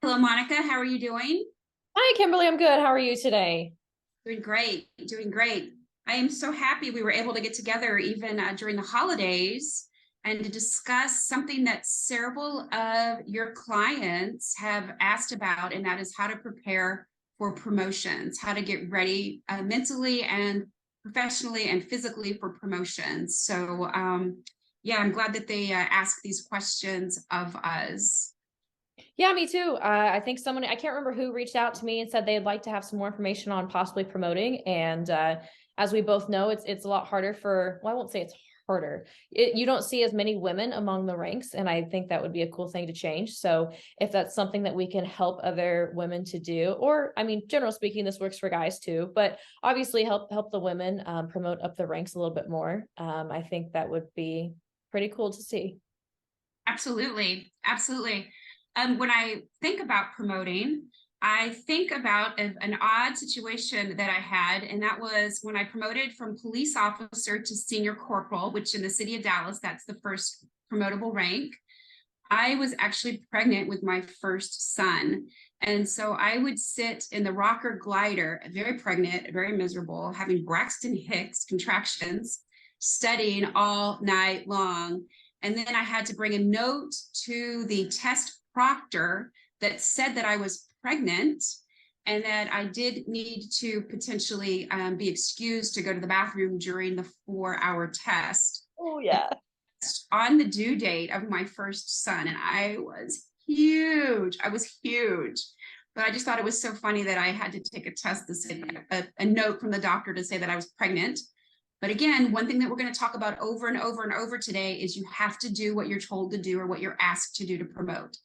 Hello, Monica. How are you doing? Hi, Kimberly. I'm good. How are you today? Doing great. Doing great. I am so happy we were able to get together even during the holidays and to discuss something that several of your clients have asked about, and that is how to prepare for promotions, how to get ready mentally and professionally and physically for promotions. Yeah, I'm glad that they ask these questions of us. Yeah, me too. I think someone, I can't remember who reached out to me and said they'd like to have some more information on possibly promoting. And as we both know, it's a lot harder for, well, I won't say it's harder. You don't see as many women among the ranks, and I think that would be a cool thing to change. So if that's something that we can help other women to do, or I mean, general speaking, this works for guys too, but obviously help the women promote up the ranks a little bit more. I think that would be pretty cool to see. Absolutely. Absolutely. When I think about promoting, I think about an odd situation that I had, and that was when I promoted from police officer to senior corporal, which in the city of Dallas, that's the first promotable rank. I was actually pregnant with my first son. And so I would sit in the rocker glider, very pregnant, very miserable, having Braxton Hicks contractions, studying all night long. And then I had to bring a note to the test proctor that said that I was pregnant and that I did need to potentially be excused to go to the bathroom during the 4 hour test. Oh And yeah. on the due date of my first son, and I was huge. I was huge. But I just thought it was so funny that I had to take a test to say a note from the doctor to say that I was pregnant. But again, one thing that we're going to talk about over and over and over today is you have to do what you're told to do or what you're asked to do to promote.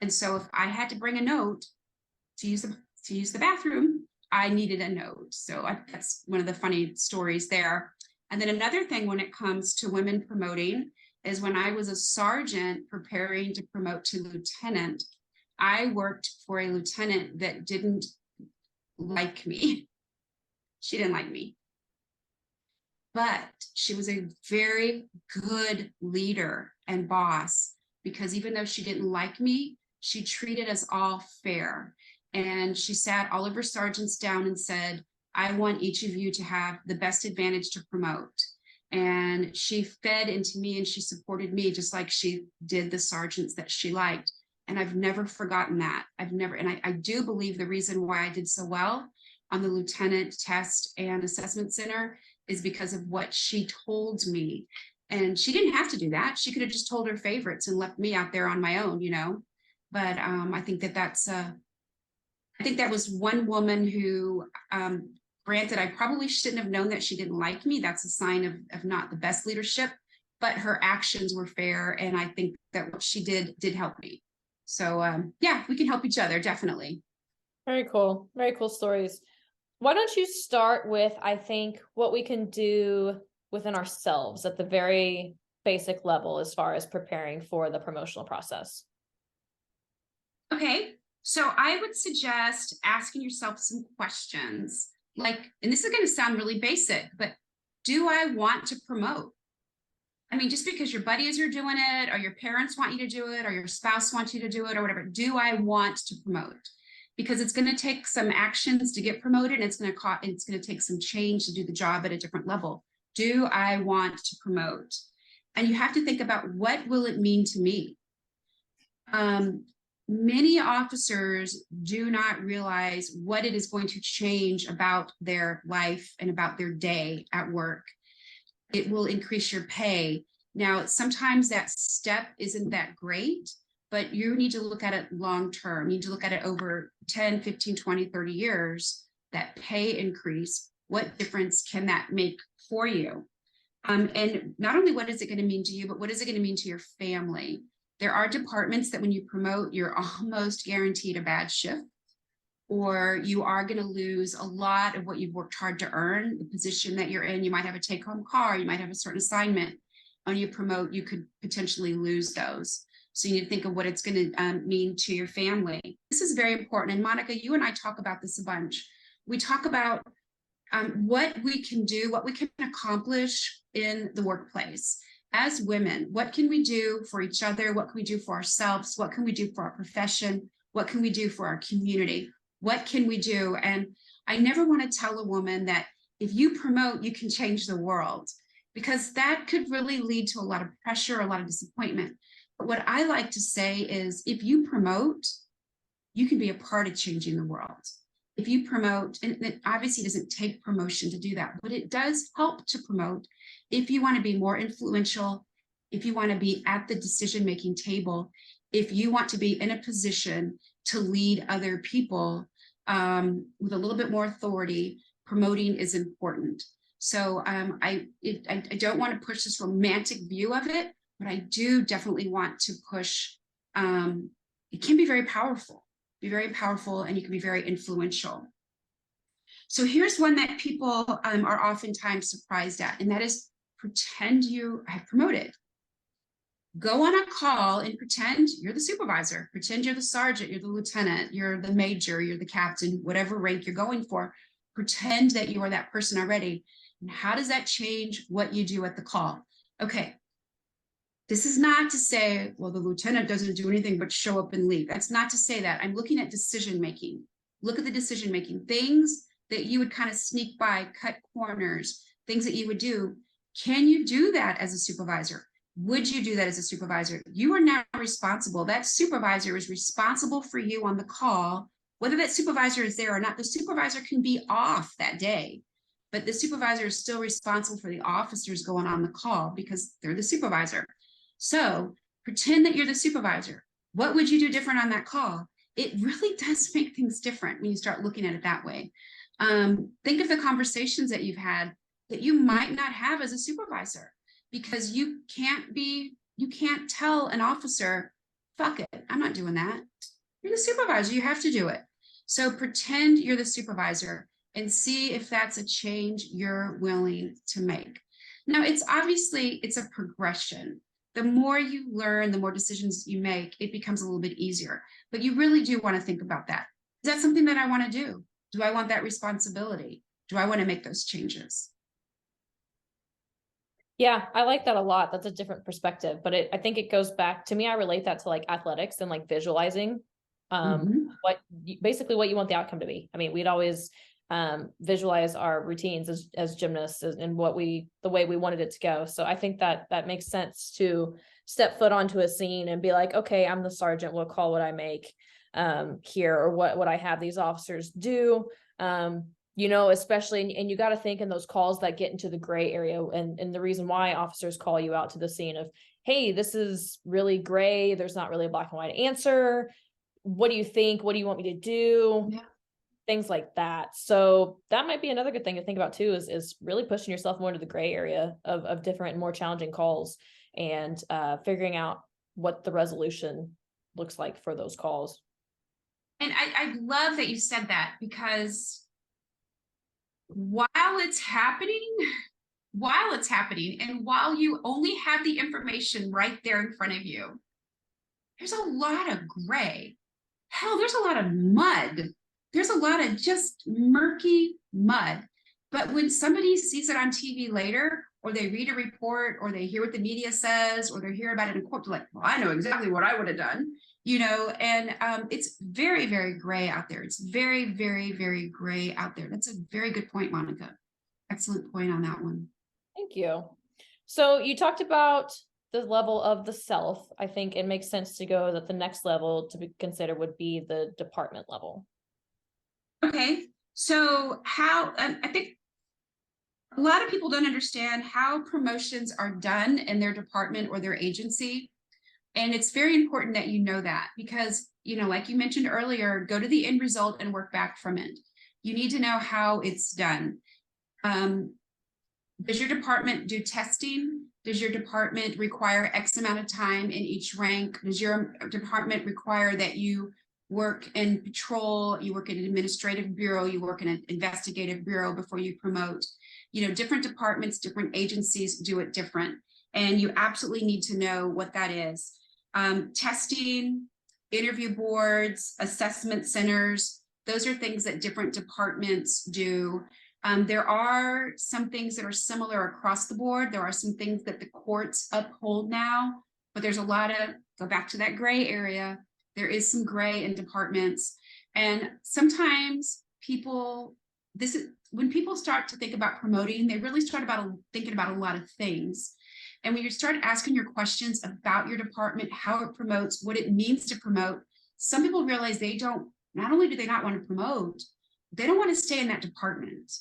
And so if I had to bring a note to use the bathroom, I needed a note. That's one of the funny stories there. And then another thing when it comes to women promoting is when I was a sergeant preparing to promote to lieutenant, I worked for a lieutenant that didn't like me. She didn't like me, but she was a very good leader and boss because even though she didn't like me, she treated us all fair. And she sat all of her sergeants down and said, I want each of you to have the best advantage to promote. And she fed into me and she supported me just like she did the sergeants that she liked. And I've never forgotten that. I do believe the reason why I did so well on the lieutenant test and assessment center is because of what she told me. And she didn't have to do that. She could have just told her favorites and left me out there on my own. But I think that was one woman who, granted, I probably shouldn't have known that she didn't like me. That's a sign of not the best leadership, but her actions were fair. And I think that what she did help me. Yeah, we can help each other, definitely. Very cool. Very cool stories. Why don't you start with, I think, what we can do within ourselves at the very basic level as far as preparing for the promotional process? Okay, so I would suggest asking yourself some questions like, and this is going to sound really basic, but do I want to promote? I mean, just because your buddies are doing it, or your parents want you to do it, or your spouse wants you to do it, or whatever, do I want to promote? Because it's going to take some actions to get promoted, and it's going to take some change to do the job at a different level. Do I want to promote? And you have to think about what will it mean to me? Um, Many officers do not realize what it is going to change about their life and about their day at work. It will increase your pay. Now, sometimes that step isn't that great, but you need to look at it long term. You need to look at it over 10, 15, 20, 30 years, that pay increase. What difference can that make for you? And not only what is it going to mean to you, but what is it going to mean to your family? There are departments that when you promote, you're almost guaranteed a bad shift, or you are going to lose a lot of what you've worked hard to earn, the position that you're in. You might have a take home car, you might have a certain assignment. When you promote, you could potentially lose those. So you need to think of what it's going to mean to your family. This is very important. And Monica, you and I talk about this a bunch. We talk about what we can do, what we can accomplish in the workplace. As women, what can we do for each other? What can we do for ourselves? What can we do for our profession? What can we do for our community? What can we do? And I never want to tell a woman that if you promote, you can change the world, because that could really lead to a lot of pressure, a lot of disappointment. But what I like to say is, if you promote, you can be a part of changing the world. If you promote, and it obviously doesn't take promotion to do that, but it does help to promote. If you want to be more influential, if you want to be at the decision-making table, if you want to be in a position to lead other people with a little bit more authority, promoting is important. So I don't want to push this romantic view of it, but I do definitely want to push. It can be very powerful, and you can be very influential. So here's one that people are oftentimes surprised at, and that is pretend you have promoted. Go on a call and pretend you're the supervisor, pretend you're the sergeant, you're the lieutenant, you're the major, you're the captain, whatever rank you're going for. Pretend that you are that person already. And how does that change what you do at the call? Okay, this is not to say, well, the lieutenant doesn't do anything but show up and leave. That's not to say that. I'm looking at decision-making. Look at the decision-making, things that you would kind of sneak by, cut corners, things that you would do. Can you do that as a supervisor? Would you do that as a supervisor? You are now responsible. That supervisor is responsible for you on the call. Whether that supervisor is there or not, the supervisor can be off that day, but the supervisor is still responsible for the officers going on the call because they're the supervisor. So pretend that you're the supervisor. What would you do different on that call? It really does make things different when you start looking at it that way. Think of the conversations that you've had that you might not have as a supervisor, because you can't tell an officer, fuck it, I'm not doing that. You're the supervisor, you have to do it. So pretend you're the supervisor and see if that's a change you're willing to make. Now, it's a progression. The more you learn, the more decisions you make, it becomes a little bit easier. But you really do want to think about that. Is that something that I want to do? Do I want that responsibility? Do I want to make those changes? Yeah, I like that a lot. That's a different perspective, but I think it goes back to me. I relate that to like athletics and like visualizing basically what you want the outcome to be. I mean, we'd always visualize our routines as gymnasts and the way we wanted it to go. So I think that makes sense to step foot onto a scene and be like, okay, I'm the sergeant. What call would I make here, or what would I have these officers do? Especially, and you got to think in those calls that get into the gray area, and the reason why officers call you out to the scene of, hey, this is really gray. There's not really a black and white answer. What do you think? What do you want me to do? Yeah. Things like that. So that might be another good thing to think about too, is really pushing yourself more into the gray area of different and more challenging calls, and figuring out what the resolution looks like for those calls. And I love that you said that, because while it's happening, and while you only have the information right there in front of you, there's a lot of gray. Hell, there's a lot of mud. There's a lot of just murky mud. But when somebody sees it on TV later, or they read a report, or they hear what the media says, or they hear about it in court, they're like, well, I know exactly what I would have done, and it's very, very gray out there. It's very, very, very gray out there. That's a very good point, Monica. Excellent point on that one. Thank you. So you talked about the level of the self. I think it makes sense to go that the next level to be considered would be the department level. Okay, so how I think a lot of people don't understand how promotions are done in their department or their agency. And it's very important that you know that, because, like you mentioned earlier, go to the end result and work back from it. You need to know how it's done. Does your department do testing? Does your department require X amount of time in each rank? Does your department require that you work in patrol, you work in an administrative bureau, you work in an investigative bureau before you promote? Different departments, different agencies do it different. And you absolutely need to know what that is. Testing, interview boards, assessment centers, those are things that different departments do. There are some things that are similar across the board. There are some things that the courts uphold now, but there's a lot of, go back to that gray area, There is some gray in departments. And sometimes people, this is when people start to think about promoting, they really start thinking about a lot of things. And when you start asking your questions about your department, how it promotes, what it means to promote, some people realize not only do they not want to promote, they don't want to stay in that department.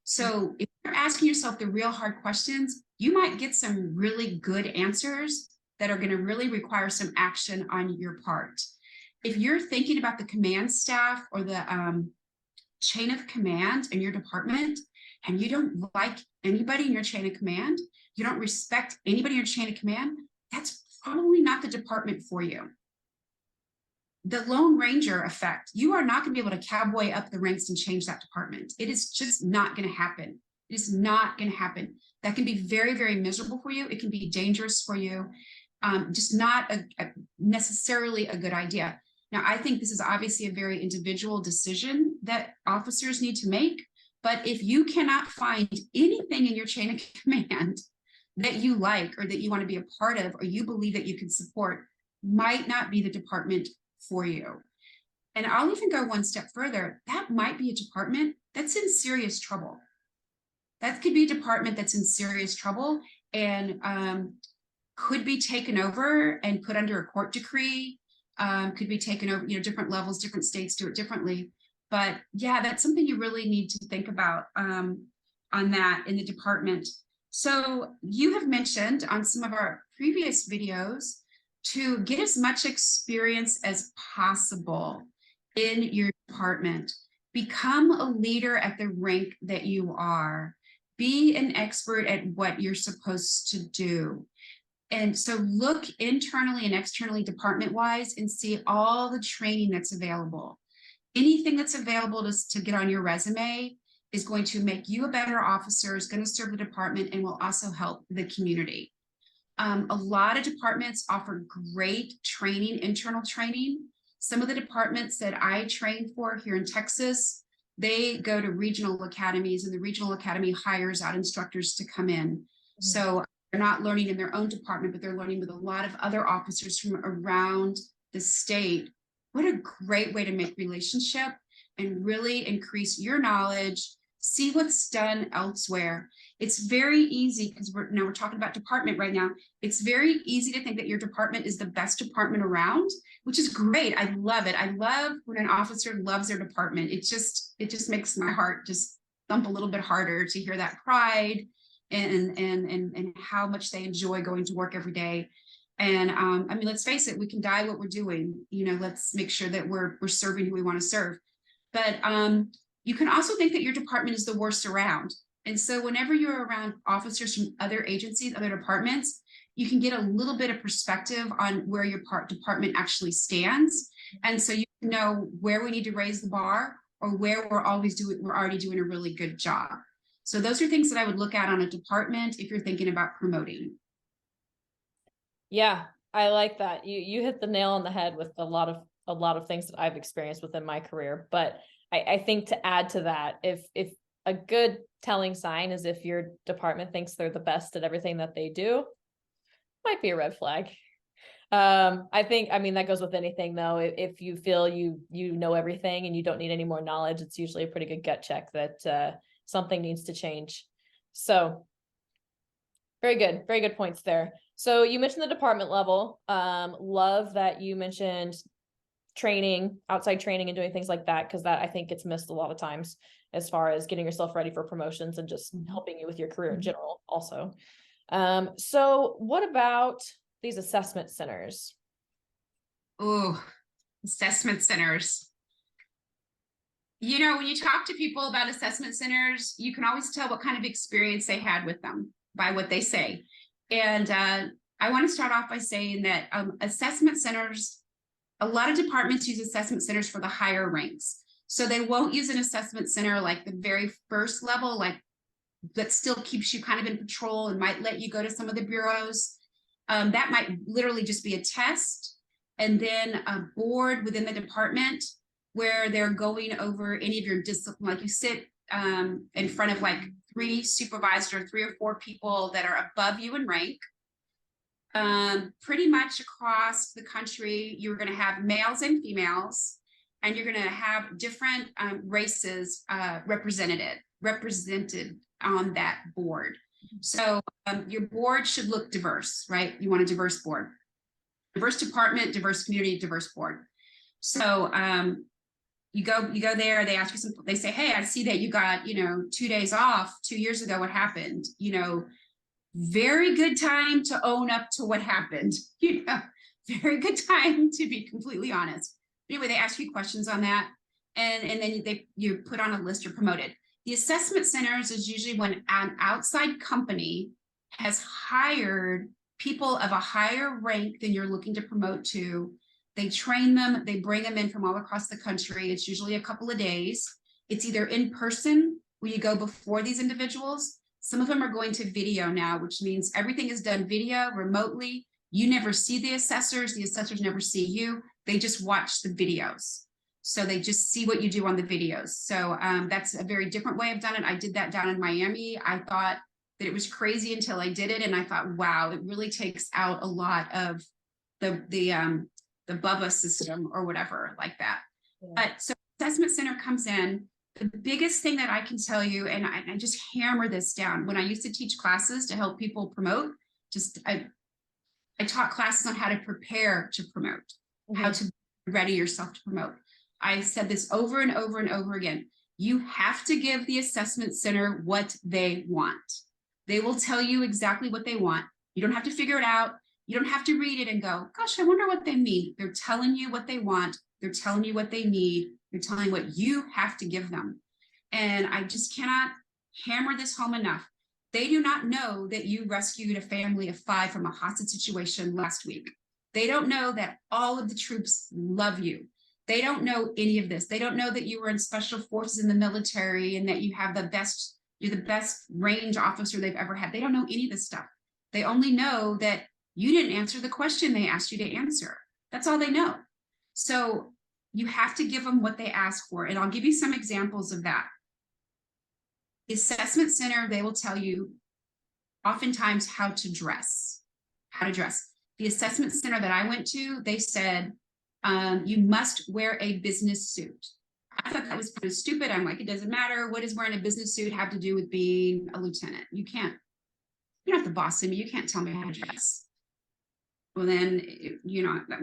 So if you're asking yourself the real hard questions, you might get some really good answers that are going to really require some action on your part. If you're thinking about the command staff or the chain of command in your department, and you don't like anybody in your chain of command, you don't respect anybody in your chain of command, that's probably not the department for you. The Lone Ranger effect, you are not going to be able to cowboy up the ranks and change that department. It is just not going to happen. It is not going to happen. That can be very, very miserable for you. It can be dangerous for you. Just not necessarily a good idea. Now, I think this is obviously a very individual decision that officers need to make. But if you cannot find anything in your chain of command that you like or that you want to be a part of, or you believe that you can support, might not be the department for you. And I'll even go one step further. That might be a department that's in serious trouble. That could be a department that's in serious trouble and could be taken over and put under a court decree, could be taken over, different levels, different states do it differently. But yeah, that's something you really need to think about on that in the department. So you have mentioned on some of our previous videos to get as much experience as possible in your department. Become a leader at the rank that you are. Be an expert at what you're supposed to do. And so look internally and externally department-wise and see all the training that's available. Anything that's available to get on your resume is going to make you a better officer, is going to serve the department, and will also help the community. A lot of departments offer great training, internal training. Some of the departments that I train for here in Texas, they go to regional academies, and the regional academy hires out instructors to come in. Mm-hmm. So they're not learning in their own department, but they're learning with a lot of other officers from around the state. What a great way to make relationship and really increase your knowledge, see what's done elsewhere. It's very easy because we're talking about department right now. It's very easy to think that your department is the best department around, which is great. I love it. I love when an officer loves their department. It just makes my heart just thump a little bit harder to hear that pride and how much they enjoy going to work every day. And I mean, let's face it, we can die what we're doing. Let's make sure that we're serving who we want to serve. But you can also think that your department is the worst around. And so whenever you're around officers from other agencies, other departments, you can get a little bit of perspective on where your department actually stands. And so you know where we need to raise the bar or where we're already doing a really good job. So those are things that I would look at on a department if you're thinking about promoting. Yeah, I like that. You hit the nail on the head with a lot of things that I've experienced within my career. But I think to add to that, if a good telling sign is if your department thinks they're the best at everything that they do, might be a red flag. I mean, that goes with anything though. If you feel you know everything and you don't need any more knowledge, it's usually a pretty good gut check that something needs to change. So very good points there. So you mentioned the department level. Love that you mentioned training, outside training and doing things like that, because that I think gets missed a lot of times as far as getting yourself ready for promotions and just helping you with your career in general also. So what about these assessment centers? Oh, assessment centers. When you talk to people about assessment centers, you can always tell what kind of experience they had with them by what they say. And I want to start off by saying that assessment centers, a lot of departments use assessment centers for the higher ranks. So they won't use an assessment center like the very first level, like that still keeps you kind of in patrol and might let you go to some of the bureaus. That might literally just be a test and then a board within the department where they're going over any of your discipline, like you sit in front of like 3 supervisors or 3 or 4 people that are above you in rank. Pretty much across the country, you're going to have males and females, and you're going to have different races represented on that board. So your board should look diverse, right? You want a diverse board, diverse department, diverse community, diverse board. So you go there, they ask you some, they say, hey, I see that you got, 2 days off 2 years ago. What happened? Very good time to own up to what happened. Very good time to be completely honest. Anyway, they ask you questions on that, and then you put on a list, you're promoted. The assessment centers is usually when an outside company has hired people of a higher rank than you're looking to promote to. They train them, they bring them in from all across the country. It's usually a couple of days. It's either in person, where you go before these individuals. Some of them are going to video now, which means everything is done video, remotely. You never see the assessors never see you. They just watch the videos. So they just see what you do on the videos. So that's a very different way I've done it. I did that down in Miami. I thought that it was crazy until I did it. And I thought, wow, it really takes out a lot of the BUBA system or whatever like that. Yeah. But so assessment center comes in. The biggest thing that I can tell you, and I just hammer this down, when I used to teach classes to help people promote, I taught classes on how to prepare to promote, how to ready yourself to promote. I said this over and over and over again. You have to give the assessment center what they want. They will tell you exactly what they want. You don't have to figure it out. You don't have to read it and go, gosh, I wonder what they mean. They're telling you what they want. They're telling you what they need. They're telling what you have to give them. And I just cannot hammer this home enough. They do not know that you rescued a family of 5 from a hostage situation last week. They don't know that all of the troops love you. They don't know any of this. They don't know that you were in special forces in the military and that you have you're the best range officer they've ever had. They don't know any of this stuff. They only know that you didn't answer the question they asked you to answer. That's all they know. So you have to give them what they ask for. And I'll give you some examples of that. The assessment center, they will tell you oftentimes how to dress. The assessment center that I went to, they said, you must wear a business suit. I thought that was kind of stupid. I'm like, it doesn't matter. What does wearing a business suit have to do with being a lieutenant? You don't have to boss me. You can't tell me how to dress. Well, then,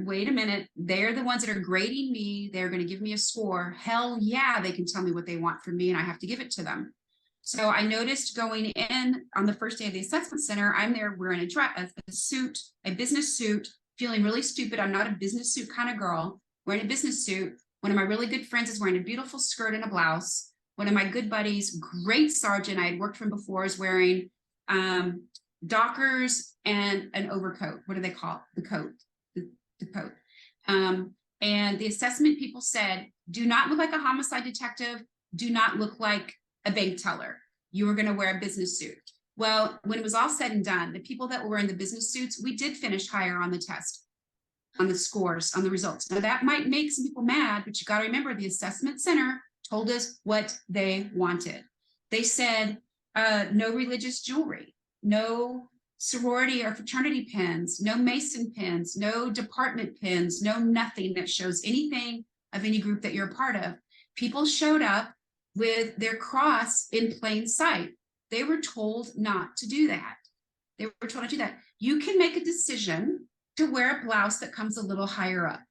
wait a minute. They're the ones that are grading me. They're going to give me a score. Hell yeah, they can tell me what they want from me and I have to give it to them. So I noticed going in on the first day of the assessment center, I'm there wearing a suit, a business suit, feeling really stupid. I'm not a business suit kind of girl, wearing a business suit. One of my really good friends is wearing a beautiful skirt and a blouse. One of my good buddies, great sergeant I had worked from before, is wearing Dockers and an overcoat. What do they call it? The coat. The coat. And the assessment people said, do not look like a homicide detective. Do not look like a bank teller. You were going to wear a business suit. Well, when it was all said and done, the people that were wearing the business suits, we did finish higher on the test, on the scores, on the results. Now that might make some people mad, but you got to remember the assessment center told us what they wanted. They said, no religious jewelry, no sorority or fraternity pins, no Mason pins, no department pins, no nothing that shows anything of any group that you're a part of. People showed up with their cross in plain sight. They were told not to do that. They were told to do that. You can make a decision to wear a blouse that comes a little higher up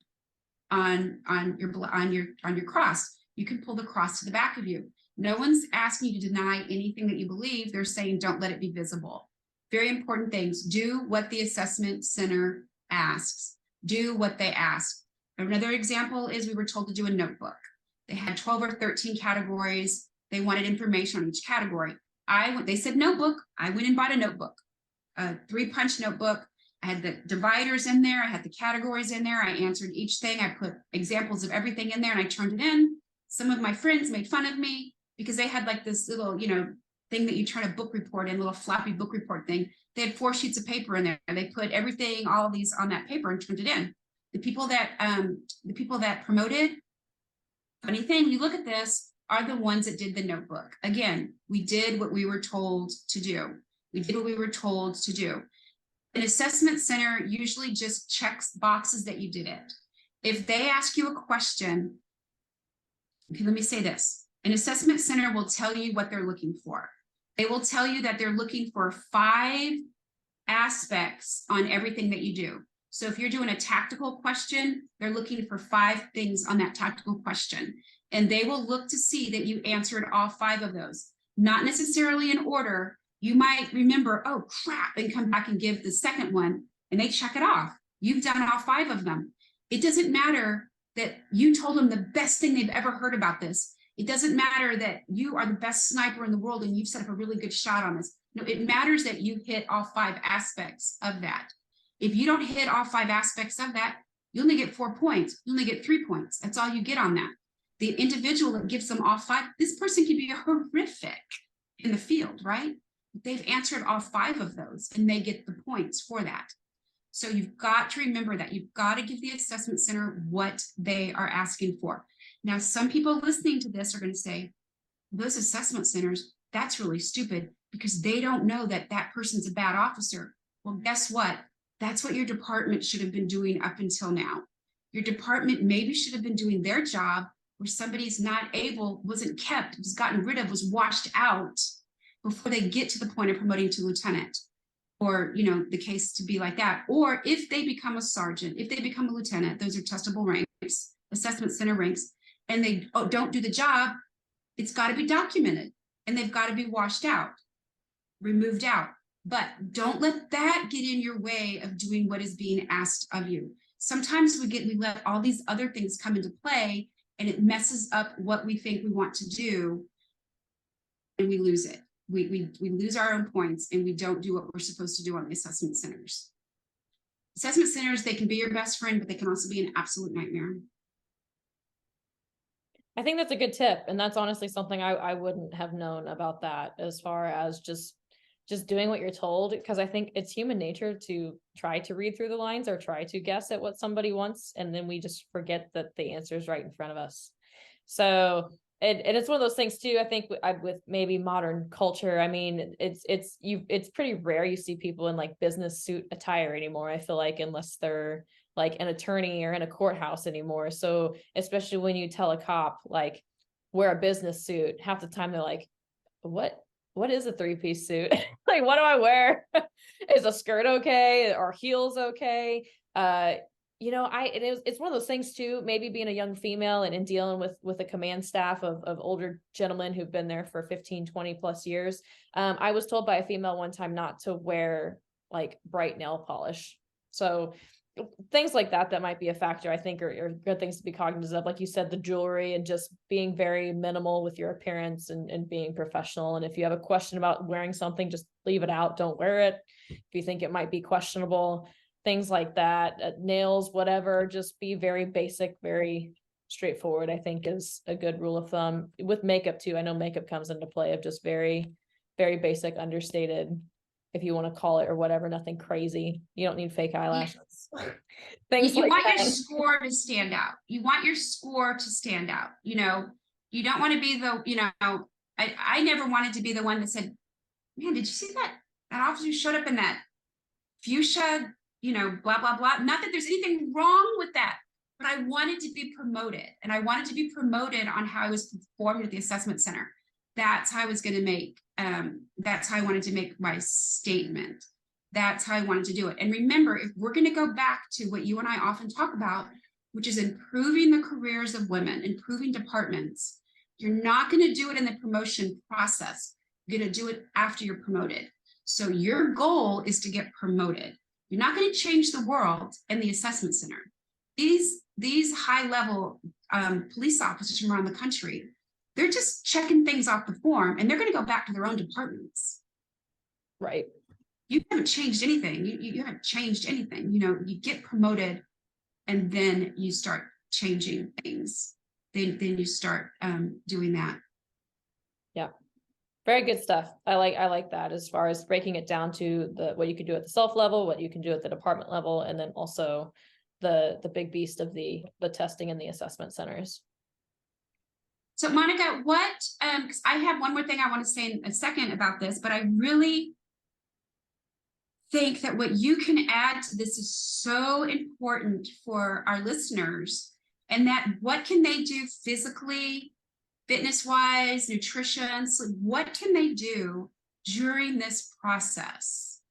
on your cross. You can pull the cross to the back of you. No one's asking you to deny anything that you believe. They're saying don't let it be visible. Very important things. Do what the assessment center asks. Do what they ask. Another example is we were told to do a notebook. They had 12 or 13 categories. They wanted information on each category. They said notebook. I went and bought a notebook, a 3-punch notebook. I had the dividers in there. I had the categories in there. I answered each thing. I put examples of everything in there and I turned it in. Some of my friends made fun of me because they had like this little, thing that you turn a book report in, little floppy book report thing. They had 4 sheets of paper in there. They put everything, all of these on that paper and turned it in. The people that promoted, funny thing, you look at this, are the ones that did the notebook. Again, we did what we were told to do. We did what we were told to do. An assessment center usually just checks boxes that you did it. If they ask you a question, okay, let me say this. An assessment center will tell you what they're looking for. They will tell you that they're looking for 5 aspects on everything that you do. So if you're doing a tactical question, they're looking for 5 things on that tactical question. And they will look to see that you answered all 5 of those, not necessarily in order. You might remember, oh crap, and come back and give the second one, and they check it off. You've done all 5 of them. It doesn't matter that you told them the best thing they've ever heard about this. It doesn't matter that you are the best sniper in the world and you've set up a really good shot on this. No, it matters that you hit all 5 aspects of that. If you don't hit all 5 aspects of that, you only get 4 points. You only get 3 points. That's all you get on that. The individual that gives them all 5, this person can be horrific in the field, right? They've answered all 5 of those and they get the points for that. So you've got to remember that you've got to give the assessment center what they are asking for. Now, some people listening to this are going to say, those assessment centers, that's really stupid because they don't know that that person's a bad officer. Well, guess what? That's what your department should have been doing up until now. Your department maybe should have been doing their job where somebody's not able, wasn't kept, was gotten rid of, was washed out before they get to the point of promoting to lieutenant. Or, you know, the case to be like that. Or if they become a sergeant, if they become a lieutenant, those are testable ranks, assessment center ranks, and they don't do the job, it's got to be documented and they've got to be washed out, removed out. But don't let that get in your way of doing what is being asked of you. Sometimes we let all these other things come into play and it messes up what we think we want to do and we lose it. We lose our own points and we don't do what we're supposed to do on the assessment centers. Assessment centers, they can be your best friend, but they can also be an absolute nightmare. I think that's a good tip. And that's honestly something I wouldn't have known about that as far as just doing what you're told. Because I think it's human nature to try to read through the lines or try to guess at what somebody wants. And then we just forget that the answer is right in front of us. So and it's one of those things too, I think with maybe modern culture, I mean, it's pretty rare you see people in like business suit attire anymore. I feel like unless they're like an attorney or in a courthouse anymore. So especially when you tell a cop, like, wear a business suit, half the time they're like, what is a 3-piece suit? Like, what do I wear? Is a skirt okay? Are heels okay? You know, it's one of those things too, maybe being a young female and dealing with a command staff of older gentlemen who've been there for 15, 20 plus years. I was told by a female one time not to wear like bright nail polish. So things like that might be a factor, I think, are good things to be cognizant of. Like you said, the jewelry and just being very minimal with your appearance and being professional. And if you have a question about wearing something, just leave it out. Don't wear it. If you think it might be questionable, things like that, nails, whatever, just be very basic, very straightforward, I think is a good rule of thumb. With makeup too, I know makeup comes into play of just very, very basic, understated, if you want to call it, or whatever, nothing crazy. You don't need fake eyelashes. Things you like want that. your score to stand out. You want your score to stand out. You know, you don't want to be the, you know, I never wanted to be the one that said, man, did you see that officer who showed up in that fuchsia, you know, blah, blah, blah. Not that there's anything wrong with that, but I wanted to be promoted, and I wanted to be promoted on how I was performed at the assessment center. That's how I was going to make, that's how I wanted to make my statement. That's how I wanted to do it. And remember, if we're going to go back to what you and I often talk about, which is improving the careers of women, improving departments, you're not going to do it in the promotion process. You're going to do it after you're promoted. So your goal is to get promoted. You're not going to change the world in the assessment center. These high-level police officers from around the country, they're just checking things off the form, and they're going to go back to their own departments. Right. You haven't changed anything. You haven't changed anything. You know, you get promoted, and then you start changing things. Then you start doing that. Yeah. Very good stuff. I like that as far as breaking it down to what you can do at the self level, what you can do at the department level, and then also the big beast of the testing and the assessment centers. So Monica, because I have one more thing I want to say in a second about this, but I really think that what you can add to this is so important for our listeners, and that what can they do physically, fitness wise, nutrition, so what can they do during this process?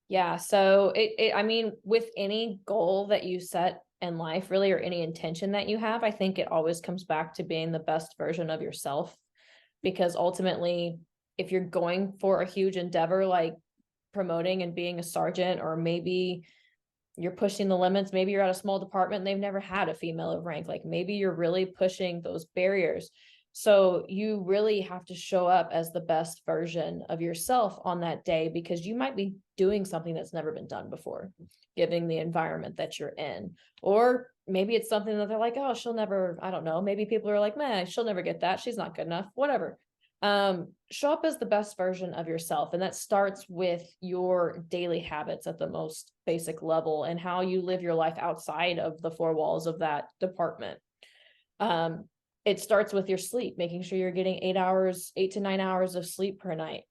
Yeah. So I mean, with any goal that you set in life, really, or any intention that you have, I think it always comes back to being the best version of yourself. Because ultimately, if you're going for a huge endeavor like promoting and being a sergeant, or maybe you're pushing the limits, maybe you're at a small department and they've never had a female of rank, like maybe you're really pushing those barriers. So you really have to show up as the best version of yourself on that day, because you might be doing something that's never been done before, given the environment that you're in. Or maybe it's something that they're like, oh, she'll never, I don't know. Maybe people are like, man, she'll never get that. She's not good enough, whatever. Show up as the best version of yourself. And that starts with your daily habits at the most basic level, and how you live your life outside of the four walls of that department. It starts with your sleep, making sure you're getting 8 to 9 hours of sleep per night,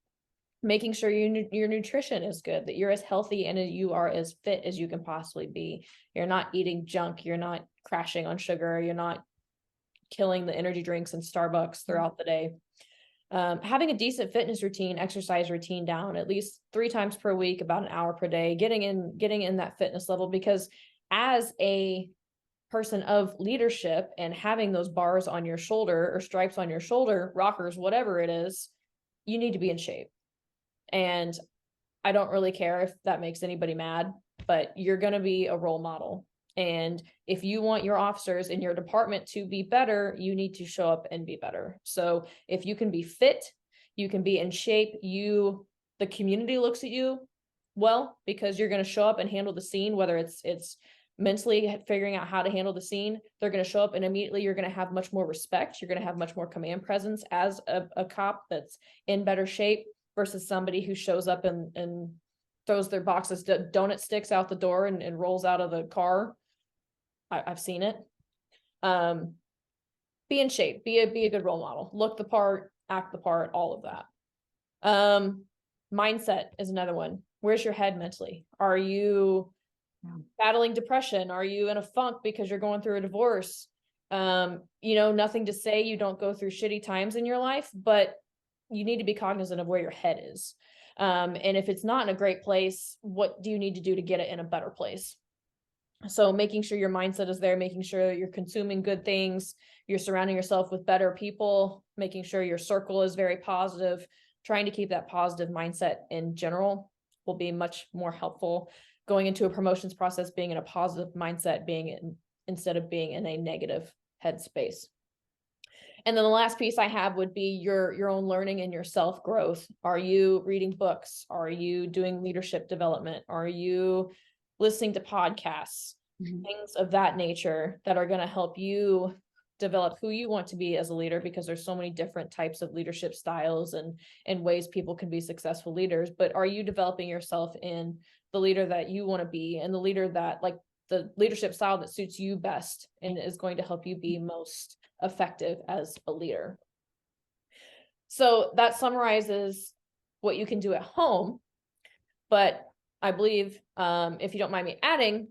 making sure your nutrition is good, that you're as healthy and you are as fit as you can possibly be. You're not eating junk. You're not crashing on sugar. You're not killing the energy drinks and Starbucks throughout the day. Having a decent fitness routine, exercise routine down at least 3 times per week, about an hour per day, getting in that fitness level, because as a person of leadership and having those bars on your shoulder or stripes on your shoulder, rockers, whatever it is, you need to be in shape. And I don't really care if that makes anybody mad, but you're going to be a role model. And if you want your officers in your department to be better, you need to show up and be better. So if you can be fit, you can be in shape, the community looks at you well, because you're going to show up and handle the scene, whether it's mentally figuring out how to handle the scene. They're going to show up and immediately you're going to have much more respect. You're going to have much more command presence as a cop that's in better shape, versus somebody who shows up and throws their boxes of donut sticks out the door and rolls out of the car. I've seen it. Be in shape, be a good role model, look the part, act the part, all of that. Mindset is another one. Where's your head mentally? Are you battling depression? Are you in a funk because you're going through a divorce? Nothing to say you don't go through shitty times in your life, but you need to be cognizant of where your head is. And if it's not in a great place, what do you need to do to get it in a better place? So making sure your mindset is there, making sure that you're consuming good things, you're surrounding yourself with better people, making sure your circle is very positive, trying to keep that positive mindset in general will be much more helpful. Going into a promotions process, being in a positive mindset, instead of being in a negative headspace. And then the last piece I have would be your own learning and your self-growth. Are you reading books? Are you doing leadership development? Are you listening to podcasts, things of that nature that are going to help you develop who you want to be as a leader? Because there's so many different types of leadership styles and ways people can be successful leaders. But are you developing yourself in the leader that you want to be, and the leader that, like, the leadership style that suits you best and is going to help you be most effective as a leader? So that summarizes what you can do at home. But I believe, if you don't mind me adding,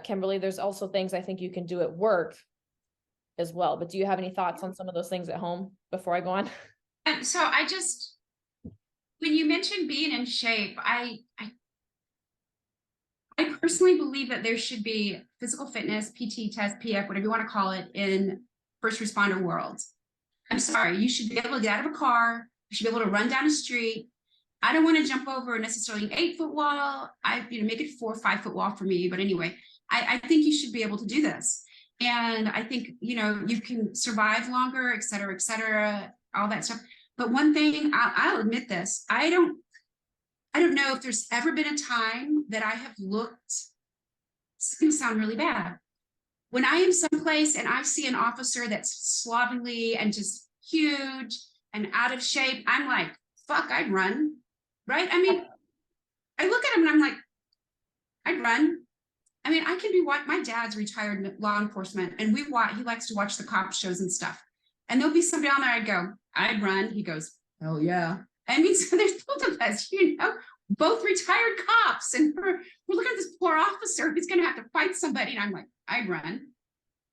Kimberly, there's also things I think you can do at work as well. But do you have any thoughts on some of those things at home before I go on? So when you mentioned being in shape, I personally believe that there should be physical fitness, PT test, PF, whatever you want to call it, in first responder world. I'm sorry, you should be able to get out of a car. You should be able to run down a street. I don't want to jump over necessarily an 8-foot wall. Make it 4 or 5 foot wall for me. But anyway, I think you should be able to do this. And I think, you can survive longer, et cetera, all that stuff. But one thing, I'll admit this, I don't know if there's ever been a time that I have looked, it's going to sound really bad. When I am someplace and I see an officer that's slovenly and just huge and out of shape, I'm like, fuck, I'd run. Right? I mean, I look at him and I'm like, I'd run. I mean, I can be my dad's retired law enforcement, and he likes to watch the cop shows and stuff. And there'll be somebody on there, I'd go, I'd run. He goes, hell yeah. I mean, so there's both of us, both retired cops, and we're looking at this poor officer who's going to have to fight somebody. And I'm like, I'd run,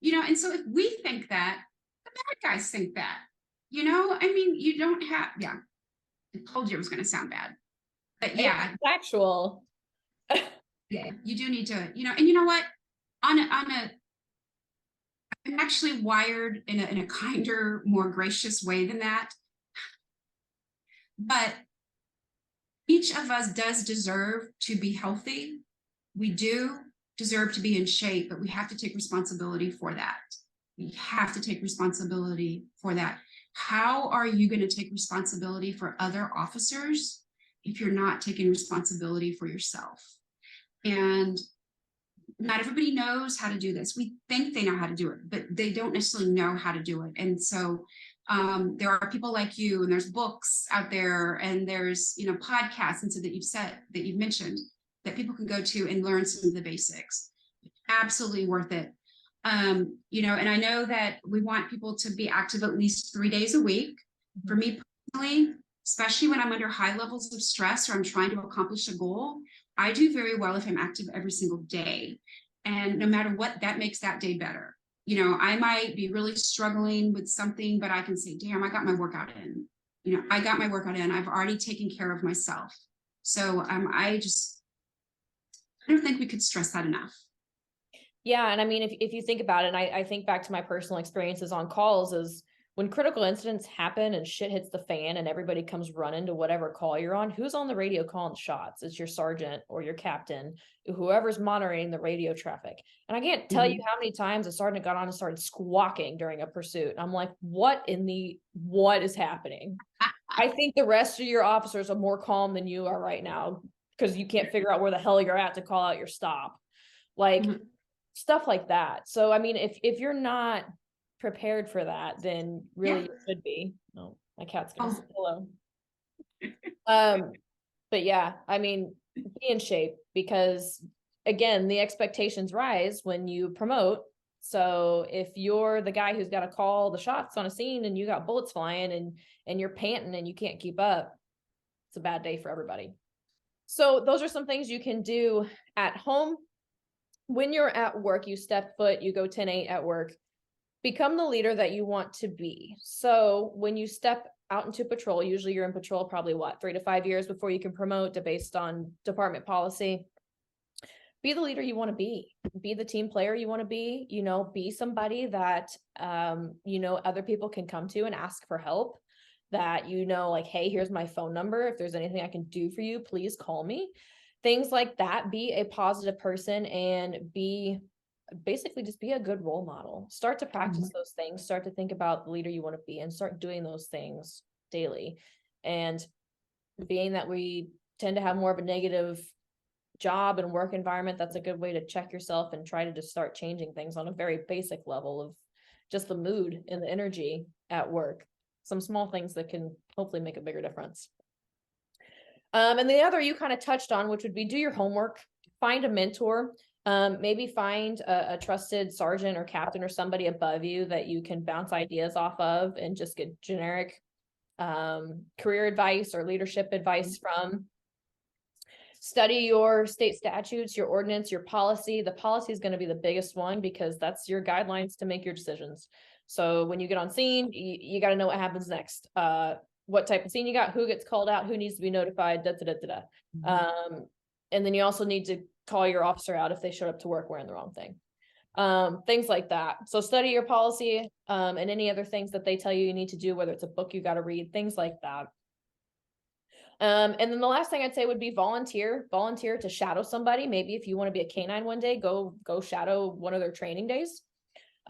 and so if we think that, the bad guys think that, I mean, you don't have, yeah, I told you it was going to sound bad, but yeah, It's factual. yeah, you do need to, and you know what, on a I'm actually wired in a kinder, more gracious way than that. But each of us does deserve to be healthy. We do deserve to be in shape, but we have to take responsibility for that. We have to take responsibility for that. How are you going to take responsibility for other officers if you're not taking responsibility for yourself? And not everybody knows how to do this. We think they know how to do it, but they don't necessarily know how to do it. And so there are people like you, and there's books out there, and there's podcasts, and so that you've mentioned that people can go to and learn some of the basics. Absolutely worth it. And I know that we want people to be active at least 3 days a week. For me personally, especially when I'm under high levels of stress or I'm trying to accomplish a goal, I do very well if I'm active every single day. And no matter what, that makes that day better. I might be really struggling with something, but I can say, damn, I got my workout in. I got my workout in. I've already taken care of myself. So I don't think we could stress that enough. Yeah. And I mean, if you think about it, and I think back to my personal experiences on calls, is when critical incidents happen and shit hits the fan and everybody comes running to whatever call you're on, who's on the radio calling the shots? It's your sergeant or your captain, whoever's monitoring the radio traffic. And I can't tell you how many times a sergeant got on and started squawking during a pursuit. I'm like, what is happening? I think the rest of your officers are more calm than you are right now, because you can't figure out where the hell you're at to call out your stop. Like stuff like that. So, I mean, if you're not prepared for that, then really you should be. Oh, my cat's gonna say hello. But yeah, I mean, be in shape, because again, the expectations rise when you promote. So if you're the guy who's got to call the shots on a scene and you got bullets flying and you're panting and you can't keep up, it's a bad day for everybody. So those are some things you can do at home. When you're at work, you step foot, you go 10-8 at work, become the leader that you want to be. So when you step out into patrol, usually you're in patrol probably 3 to 5 years before you can promote, based on department policy. Be the leader you want to be the team player you want to be, be somebody that, other people can come to and ask for help, that, like, hey, here's my phone number. If there's anything I can do for you, please call me. Things like that. Be a positive person and basically just be a good role model. Start to practice those things, start to think about the leader you want to be, and start doing those things daily. And being that we tend to have more of a negative job and work environment, that's a good way to check yourself and try to just start changing things on a very basic level of just the mood and the energy at work. Some small things that can hopefully make a bigger difference. And the other you kind of touched on, which would be do your homework, find a mentor, maybe find a trusted sergeant or captain or somebody above you that you can bounce ideas off of and just get generic career advice or leadership advice from. Study your state statutes, your ordinance, your policy. The policy is going to be the biggest one, because that's your guidelines to make your decisions. So when you get on scene, you got to know what happens next. What type of scene you got, who gets called out, who needs to be notified, and then you also need to call your officer out if they showed up to work wearing the wrong thing. Things like that. So study your policy, and any other things that they tell you need to do, whether it's a book you got to read, things like that. And then the last thing I'd say would be volunteer to shadow somebody. Maybe if you want to be a canine one day, go shadow one of their training days.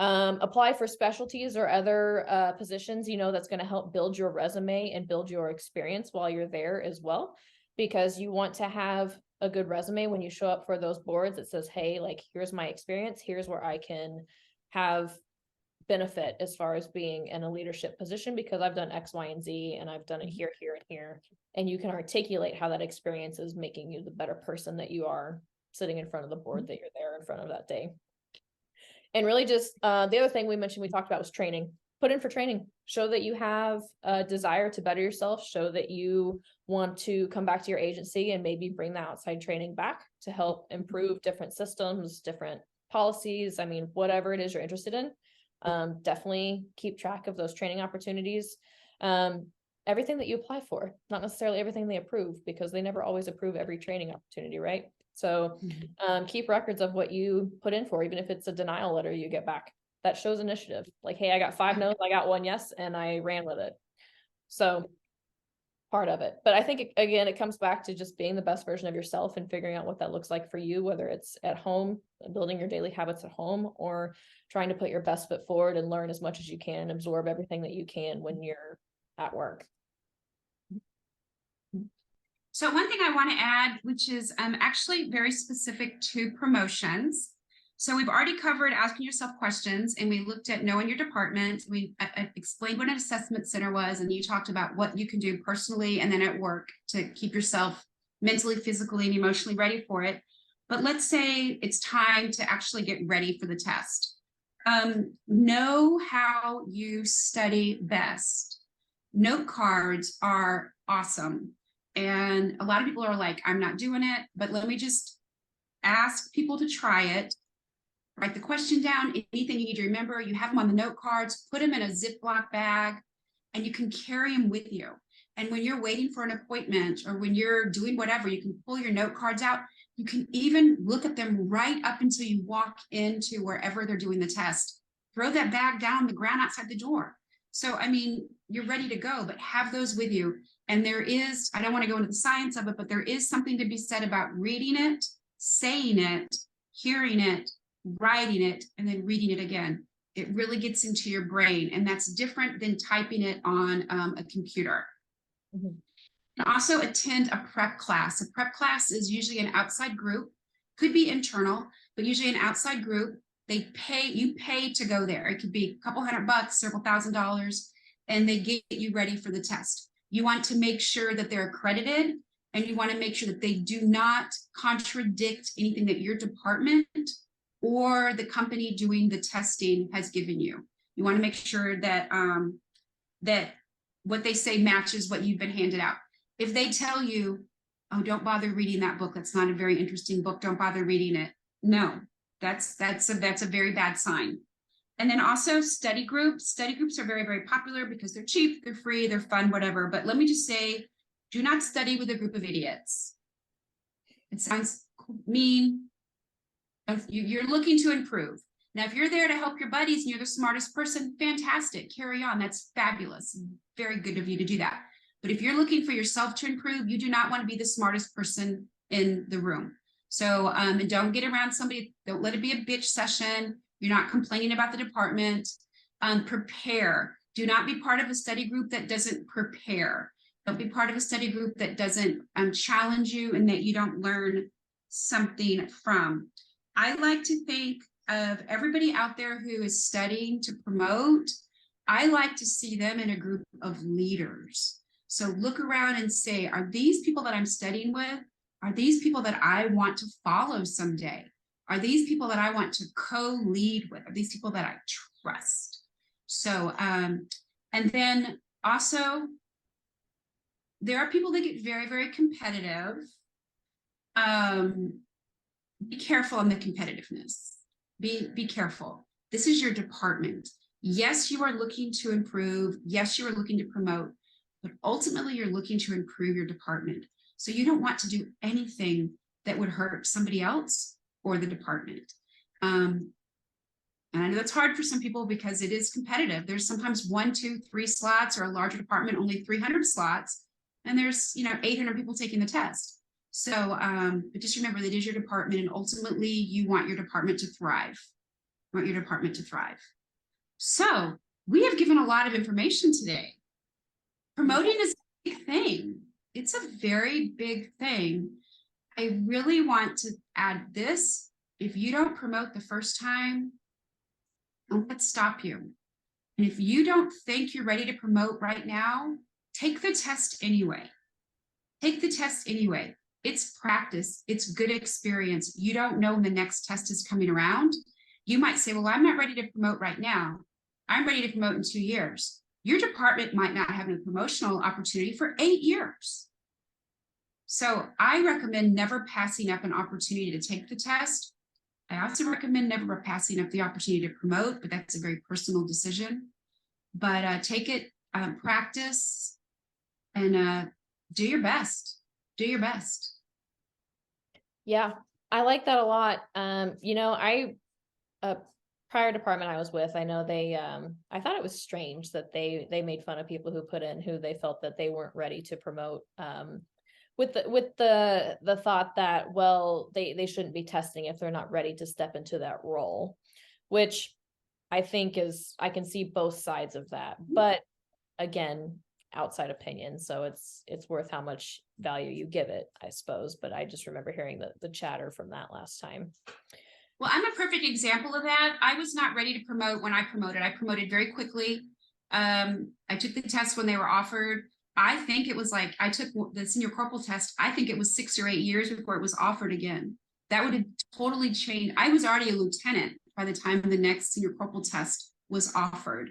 Apply for specialties or other positions, that's going to help build your resume and build your experience while you're there as well, because you want to have a good resume when you show up for those boards that says, hey, like, here's my experience, here's where I can have benefit as far as being in a leadership position, because I've done X, Y, and Z, and I've done it here, here, and here. And you can articulate how that experience is making you the better person that you are sitting in front of the board that you're there in front of that day. And really just the other thing we talked about was training. put in for training. Show that you have a desire to better yourself. Show that you want to come back to your agency and maybe bring the outside training back to help improve different systems, different policies. I mean, whatever it is you're interested in, definitely keep track of those training opportunities. Everything that you apply for, not necessarily everything they approve, because they never always approve every training opportunity, right? So keep records of what you put in for, even if it's a denial letter you get back. That shows initiative. Like, hey, I got 5 no's, I got 1 yes, and I ran with it. So part of it. But I think, again, it comes back to just being the best version of yourself and figuring out what that looks like for you, whether it's at home, building your daily habits at home, or trying to put your best foot forward and learn as much as you can and absorb everything that you can when you're at work. So one thing I want to add, which is actually very specific to promotions. So we've already covered asking yourself questions, and we looked at knowing your department. We explained what an assessment center was, and you talked about what you can do personally and then at work to keep yourself mentally, physically, and emotionally ready for it. But let's say it's time to actually get ready for the test. Know how you study best. Note cards are awesome. And a lot of people are like, I'm not doing it, but let me just ask people to try it. Write the question down, anything you need to remember, you have them on the note cards, put them in a Ziploc bag, and you can carry them with you. And when you're waiting for an appointment or when you're doing whatever, you can pull your note cards out. You can even look at them right up until you walk into wherever they're doing the test. Throw that bag down on the ground outside the door. So, I mean, you're ready to go, but have those with you. And there is, I don't want to go into the science of it, but there is something to be said about reading it, saying it, hearing it, writing it, and then reading it again. It really gets into your brain, and that's different than typing it on a computer. And also attend a prep class. A prep class is usually an outside group, could be internal, but usually an outside group. You pay to go there. It could be a couple $100, several $1,000s, and they get you ready for the test. You want to make sure that they're accredited, and you want to make sure that they do not contradict anything that your department or the company doing the testing has given you. You want to make sure that that what they say matches what you've been handed out. If they tell you, oh, don't bother reading that book, that's not a very interesting book, don't bother reading it. No, that's a very bad sign. And then also study groups. Study groups are very, very popular because they're cheap, they're free, they're fun, whatever. But let me just say, do not study with a group of idiots. It sounds mean. You're looking to improve. Now, if you're there to help your buddies and you're the smartest person, fantastic, carry on. That's fabulous. Very good of you to do that. But if you're looking for yourself to improve, you do not want to be the smartest person in the room. So and don't get around somebody, don't let it be a bitch session. You're not complaining about the department. Prepare. Do not be part of a study group that doesn't prepare. Don't be part of a study group that doesn't challenge you and that you don't learn something from. I like to think of everybody out there who is studying to promote. I like to see them in a group of leaders. So look around and say, are these people that I'm studying with, are these people that I want to follow someday? Are these people that I want to co-lead with? Are these people that I trust? So, and then also, there are people that get very, very competitive. Be careful on the competitiveness. Be careful. This is your department. Yes, you are looking to improve. Yes, you are looking to promote, but ultimately you're looking to improve your department. So you don't want to do anything that would hurt somebody else or the department. And I know that's hard for some people because it is competitive. There's sometimes 1, 2, 3 slots, or a larger department, only 300 slots. And there's, 800 people taking the test. So, but just remember that it is your department, and ultimately you want your department to thrive. You want your department to thrive. So we have given a lot of information today. Promoting is a big thing. It's a very big thing. I really want to add this. If you don't promote the first time, don't let it stop you. And if you don't think you're ready to promote right now, take the test anyway. Take the test anyway. It's practice. It's good experience. You don't know when the next test is coming around. You might say, well, I'm not ready to promote right now. I'm ready to promote in 2 years. Your department might not have a promotional opportunity for 8 years. So I recommend never passing up an opportunity to take the test. I also recommend never passing up the opportunity to promote, but that's a very personal decision. But take it, practice, and do your best. Do your best. Yeah, I like that a lot. Prior department I was with, I know I thought it was strange that they made fun of people who put in who they felt that they weren't ready to promote. With the thought that, well, they shouldn't be testing if they're not ready to step into that role, which I think I can see both sides of that. But again, outside opinion, so it's worth how much value you give it, I suppose. But I just remember hearing the chatter from that last time. Well, I'm a perfect example of that. I was not ready to promote when I promoted. I promoted very quickly. I took the test when they were offered. I think it was like, I took the senior corporal test. I think it was 6 or 8 years before it was offered again. That would have totally changed. I was already a lieutenant by the time the next senior corporal test was offered.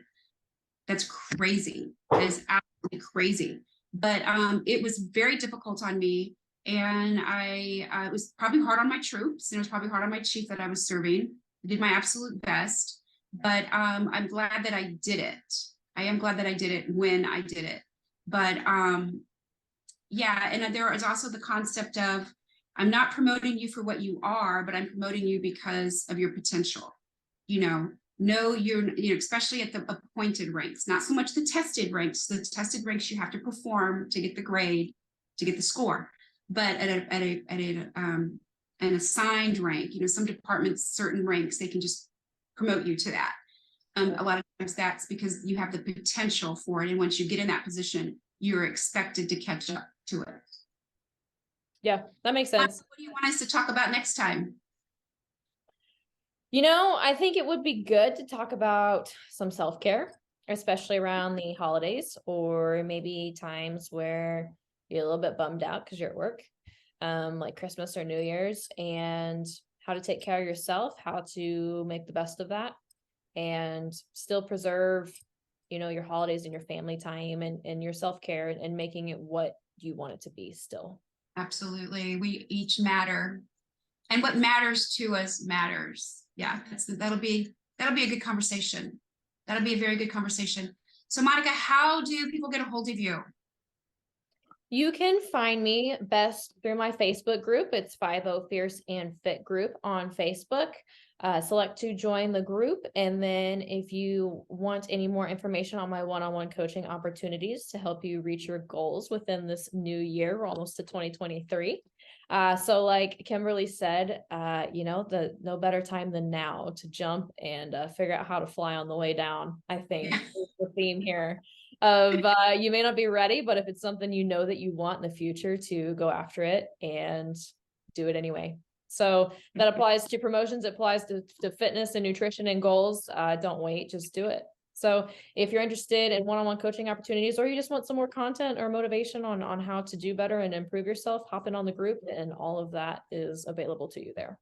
That's crazy. That is absolutely crazy. But it was very difficult on me. And it was probably hard on my troops, and it was probably hard on my chief that I was serving. I did my absolute best, but I'm glad that I did it. I am glad that I did it when I did it. But yeah, and there is also the concept of, I'm not promoting you for what you are, but I'm promoting you because of your potential. Especially at the appointed ranks, not so much the tested ranks. The tested ranks you have to perform to get the grade, to get the score. But at an assigned rank, some departments, certain ranks, they can just promote you to that. A lot of times that's because you have the potential for it. And once you get in that position, you're expected to catch up to it. Yeah, that makes sense. What do you want us to talk about next time? I think it would be good to talk about some self-care, especially around the holidays, or maybe times where you're a little bit bummed out because you're at work, like Christmas or New Year's, and how to take care of yourself, how to make the best of that, and still preserve, your holidays and your family time and your self-care, and making it what you want it to be still. Absolutely. We each matter. And what matters to us matters. Yeah, that'll be a good conversation. That'll be a very good conversation. So Monica, how do people get a hold of you? You can find me best through my Facebook group. It's 50 Fierce and Fit group on Facebook. Select to join the group. And then if you want any more information on my one-on-one coaching opportunities to help you reach your goals within this new year, we're almost to 2023. So like Kimberly said, no better time than now to jump and figure out how to fly on the way down, I think is the theme here. You may not be ready, but if it's something that you want in the future, to go after it and do it anyway. So that applies to promotions, it applies to fitness and nutrition and goals. Don't wait, just do it. So if you're interested in one-on-one coaching opportunities, or you just want some more content or motivation on how to do better and improve yourself, hop in on the group, and all of that is available to you there.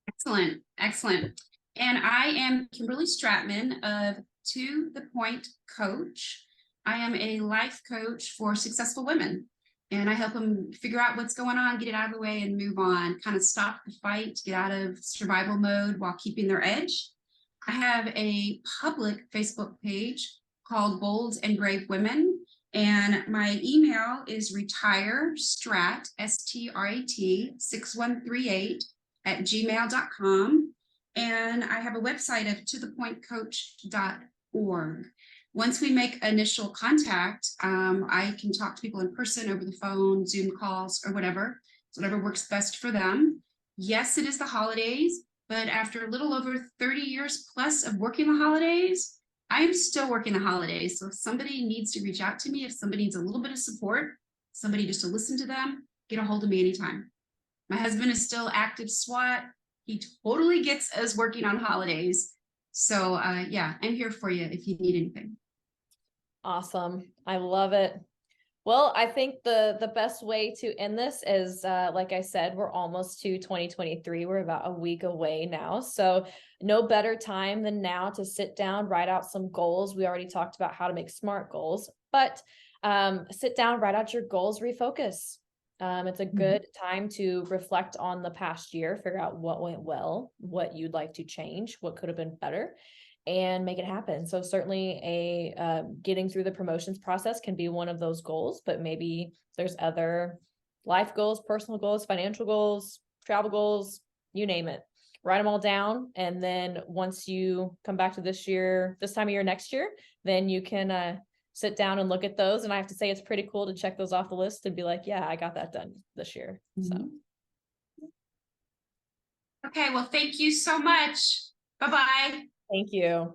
Excellent. Excellent. And I am Kimberly Stratman of To The Point Coach. I am a life coach for successful women, and I help them figure out what's going on, get it out of the way, and move on, kind of stop the fight, get out of survival mode while keeping their edge. I have a public Facebook page called Bold and Brave Women, and my email is retirestrat, STRAT 6138 @gmail.com. And I have a website of tothepointcoach.org. Once we make initial contact, I can talk to people in person, over the phone, Zoom calls, or whatever works best for them. Yes, it is the holidays, but after a little over 30 years plus of working the holidays, I am still working the holidays. So if somebody needs to reach out to me, if somebody needs a little bit of support, somebody just to listen to them, get a hold of me anytime. My husband is still active SWAT. He totally gets us working on holidays. So yeah, I'm here for you if you need anything. Awesome. I love it. Well, I think the best way to end this is, like I said, we're almost to 2023. We're about a week away now. So no better time than now to sit down, write out some goals. We already talked about how to make SMART goals, but sit down, write out your goals, refocus. It's a good time to reflect on the past year, figure out what went well, what you'd like to change, what could have been better, and make it happen. So certainly getting through the promotions process can be one of those goals, but maybe there's other life goals, personal goals, financial goals, travel goals, you name it. Write them all down. And then once you come back to this time of year next year, then you can sit down and look at those. And I have to say, it's pretty cool to check those off the list and be like, yeah, I got that done this year. So. Okay, well, thank you so much. Bye-bye. Thank you.